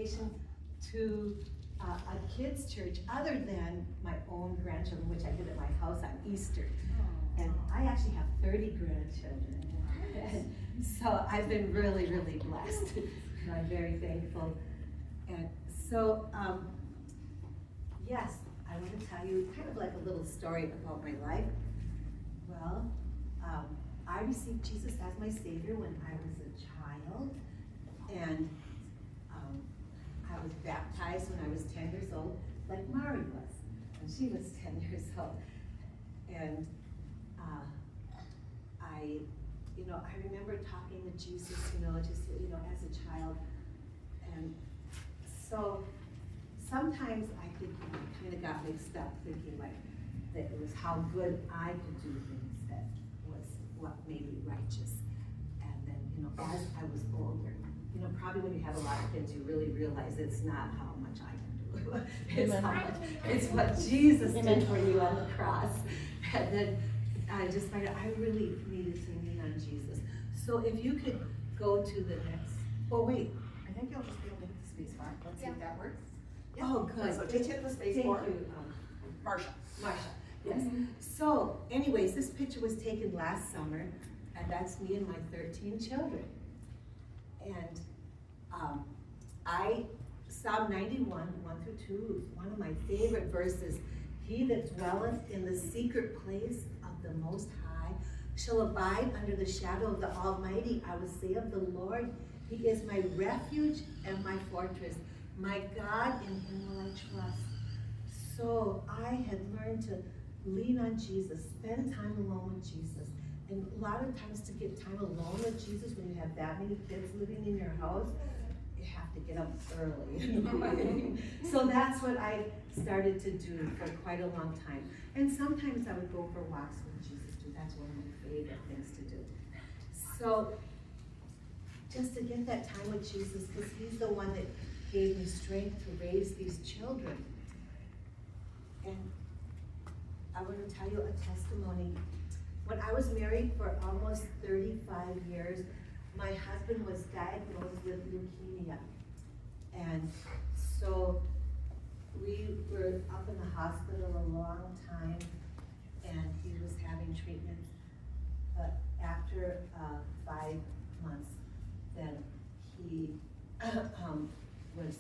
invitation to a kids' church other than my own grandchildren, which I did at my house on Easter. And I actually have 30 grandchildren. And so I've been really, really blessed. And I'm very thankful. And so, yes, I want to tell you kind of like a little story about my life. Well, I received Jesus as my Savior when I was a child. And I was baptized when I was 10 years old, like Mari was, when she was 10 years old. And I remember talking with Jesus, just, as a child. And so sometimes I think I kind of got mixed up thinking like that it was how good I could do things that was what made me righteous. And then, as I was older, probably when you have a lot of kids, you really realize it's not how much I can do. It's what Jesus did for you on the cross. And then I just find out I really needed to lean on Jesus. So if you could go to the next. Oh wait, I think you'll just be able to hit the space bar. Let's see if that works. Yeah. Oh, good. So just hit the space bar. Thank you, Marsha. Yes. Mm-hmm. So, anyways, this picture was taken last summer, and that's me and my 13 children. And Psalm 91, 1 through 2 is one of my favorite verses. He that dwelleth in the secret place of the Most High shall abide under the shadow of the Almighty. I will say of the Lord, He is my refuge and my fortress. My God, in Him will I trust. So I had learned to lean on Jesus, spend time alone with Jesus. And a lot of times to get time alone with Jesus when you have that many kids living in your house, you have to get up early in the morning. So that's what I started to do for quite a long time. And sometimes I would go for walks with Jesus too. That's one of my favorite things to do. So just to get that time with Jesus, because He's the one that gave me strength to raise these children. And I want to tell you a testimony. When I was married for almost 35 years, my husband was diagnosed with leukemia. And so we were up in the hospital a long time, and he was having treatment. But after 5 months, then he was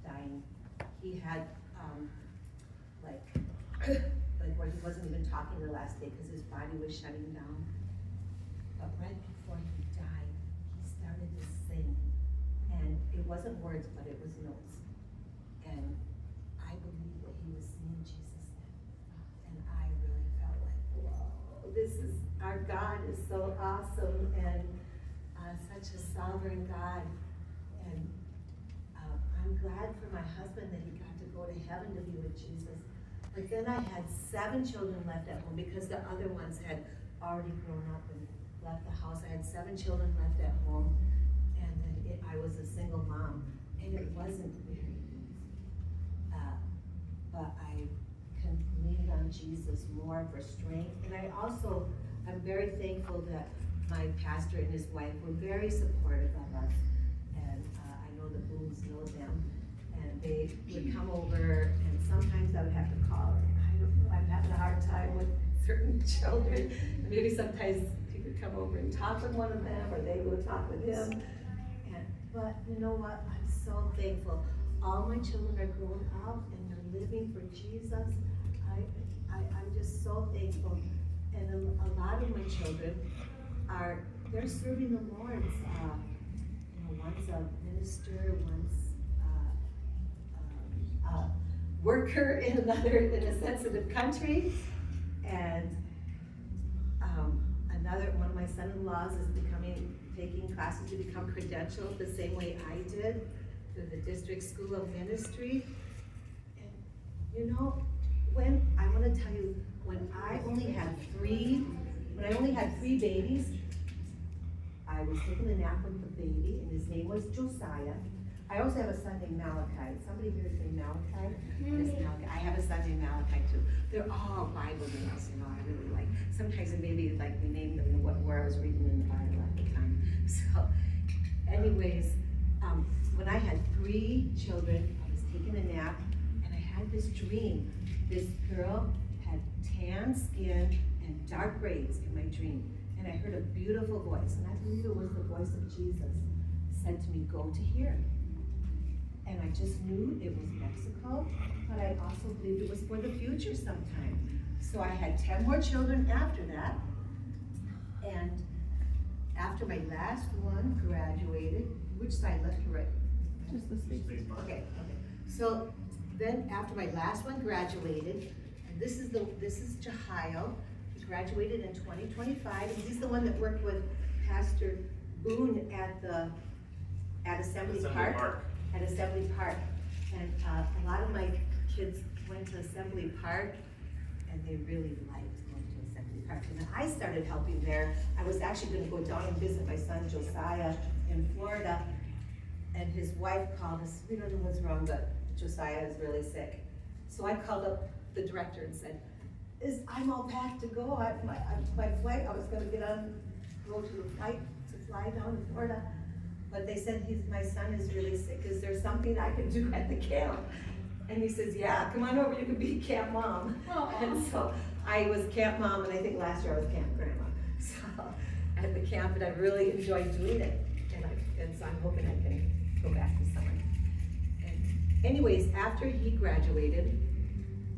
dying. He had like where he wasn't even talking the last day because his body was shutting down. But right before he died, he started to sing. And it wasn't words, but it was notes. And I believe that he was singing Jesus then. And I really felt like, whoa, our God is so awesome and such a sovereign God. And I'm glad for my husband that he got to go to heaven to be with Jesus. But then I had 7 children left at home because the other ones had already grown up and left the house. I had 7 children left at home, and then I was a single mom, and it wasn't very easy. But I can lean on Jesus more for strength. And I'm very thankful that my pastor and his wife were very supportive of us. And I know the Booms know them. And they would come over, and sometimes I would have to call her. I don't know, I'm having a hard time with certain children. Maybe sometimes he could come over and talk with one of them, or they would talk with him. But you know what? I'm so thankful. All my children are grown up and they're living for Jesus. I'm just so thankful. And a lot of my children they're serving the Lord. One's a minister, one's worker in a sensitive country, and one of my son-in-laws is taking classes to become credentialed the same way I did through the District School of Ministry. And when I want to tell you, when I only had 3 babies, I was taking a nap with the baby, and his name was Josiah. I also have a son named Malachi. Somebody here is named Malachi? Yes, Malachi. I have a son named Malachi too. They're all Bible names, I really like. Sometimes maybe like we named them where I was reading in the Bible at the time. So anyways, when I had 3 children, I was taking a nap, and I had this dream. This girl had tan skin and dark braids in my dream. And I heard a beautiful voice, and I believe it was the voice of Jesus, said to me, go to here. And I just knew it was Mexico, but I also believed it was for the future sometime. So I had 10 more children after that. And after my last one graduated, which side, left or right? Just the space. Okay. So then after my last one graduated, and this is Jahio. He graduated in 2025, and he's the one that worked with Pastor Boone at Assembly Park. At Assembly Park. And a lot of my kids went to Assembly Park, and they really liked going to Assembly Park. And then I started helping there. I was actually gonna go down and visit my son Josiah in Florida, and his wife called us. We don't know what's wrong, but Josiah is really sick. So I called up the director and said, I'm all packed to go. My flight, I was gonna go to the flight to fly down to Florida. But they said, my son is really sick. Is there something I can do at the camp? And he says, yeah, come on over, you can be camp mom. Aww. And so I was camp mom, and I think last year I was camp grandma. So at the camp, and I really enjoyed doing it. And so I'm hoping I can go back this summer. And anyways, after he graduated,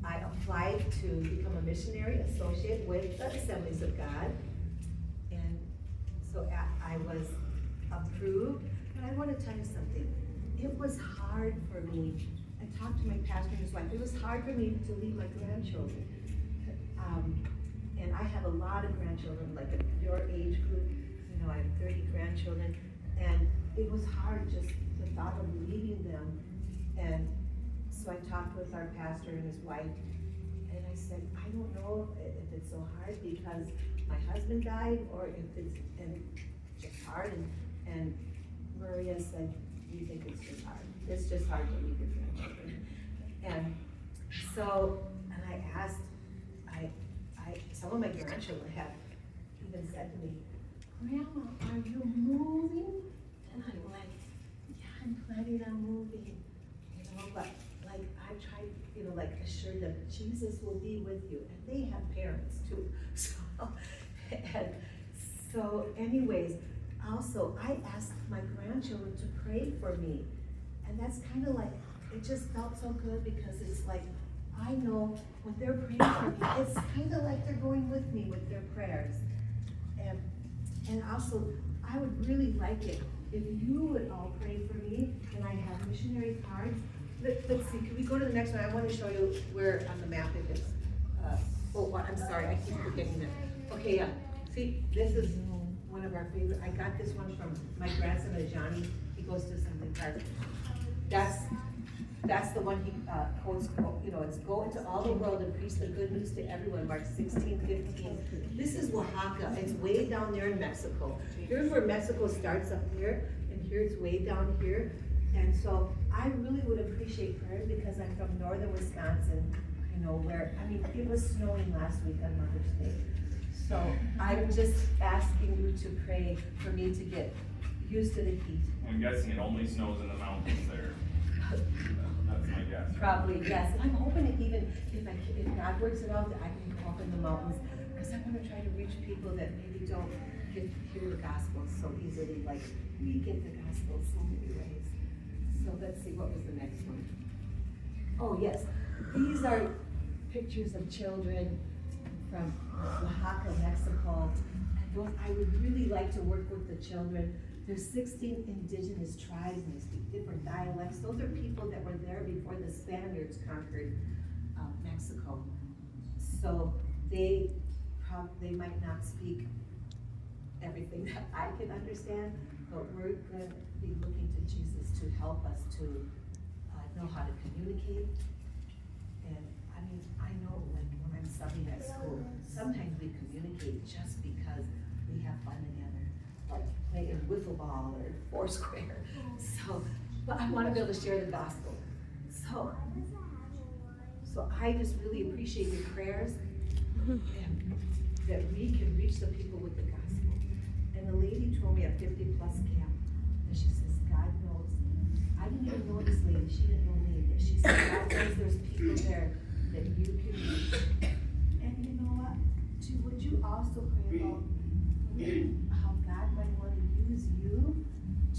I applied to become a missionary associate with the Assemblies of God. And so I was approved, but I want to tell you something. It was hard for me. I talked to my pastor and his wife. It was hard for me to leave my grandchildren. And I have a lot of grandchildren, like your age group. You know, I have 30 grandchildren. And it was hard just the thought of leaving them. And so I talked with our pastor and his wife, and I said, I don't know if it's so hard because my husband died, or if it's just hard. And Maria said, you think it's just hard. It's just hard to leave your grandchildren. And so, and I asked, some of my grandchildren have even said to me, Grandma, are you moving? And I'm like, yeah, I'm planning on moving. You know, but like I tried, you know, like assure them Jesus will be with you. And they have parents too. So anyways, also I asked my grandchildren to pray for me. And that's kind of like, it just felt so good because it's like, I know when they're praying for me, it's kind of like they're going with me with their prayers. And also, I would really like it if you would all pray for me, and I have missionary cards. Let's see, can we go to the next one? I want to show you where on the map it is. I'm sorry, I keep forgetting that. Okay, yeah, see, this is one of our favorite. I got this one from my grandson, Johnny. He goes to Assembly Park. That's the one he quotes, you know, it's go into all the world and preach the good news to everyone, Mark 16:15. This is Oaxaca, it's way down there in Mexico. Here's where Mexico starts up here, and here it's way down here. And so I really would appreciate prayer because I'm from northern Wisconsin, you know, where, I mean, it was snowing last week on Mother's Day. So I'm just asking you to pray for me to get used to the heat. I'm guessing it only snows in the mountains there. That's my guess. Probably, yes. And I'm hoping that even if God works it out, that I can go up in the mountains, because I want to try to reach people that maybe don't hear the gospel so easily, like we get the gospel so many ways. So let's see, what was the next one? Oh, yes. These are pictures of children from Oaxaca, Mexico. And I would really like to work with the children. There's 16 indigenous tribes and they speak different dialects. Those are people that were there before the Spaniards conquered Mexico. So they might not speak everything that I can understand, but we're going to be looking to Jesus to help us to know how to communicate. And I mean, I know like when I'm subbing at school, sometimes we communicate just because we have fun together. Like playing wiffle ball or foursquare. So, but I want to be able to share the gospel. So I just really appreciate your prayers and that we can reach the people with the gospel. And the lady told me at 50 plus camp, and she says, God knows I didn't even know this lady, she didn't know me, but she said, God knows there's people there that you can reach. And you know what? Would you also pray about how God might want to use you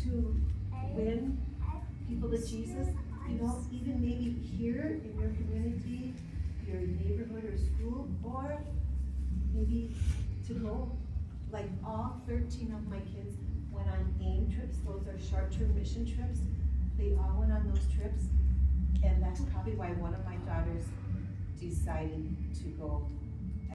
to win people to Jesus? You know, even maybe here in your community, your neighborhood or school, or maybe to go, like all 13 of my kids went on AIM trips. Those are short-term mission trips. They all went on those trips, and that's probably why one of my daughters decided to go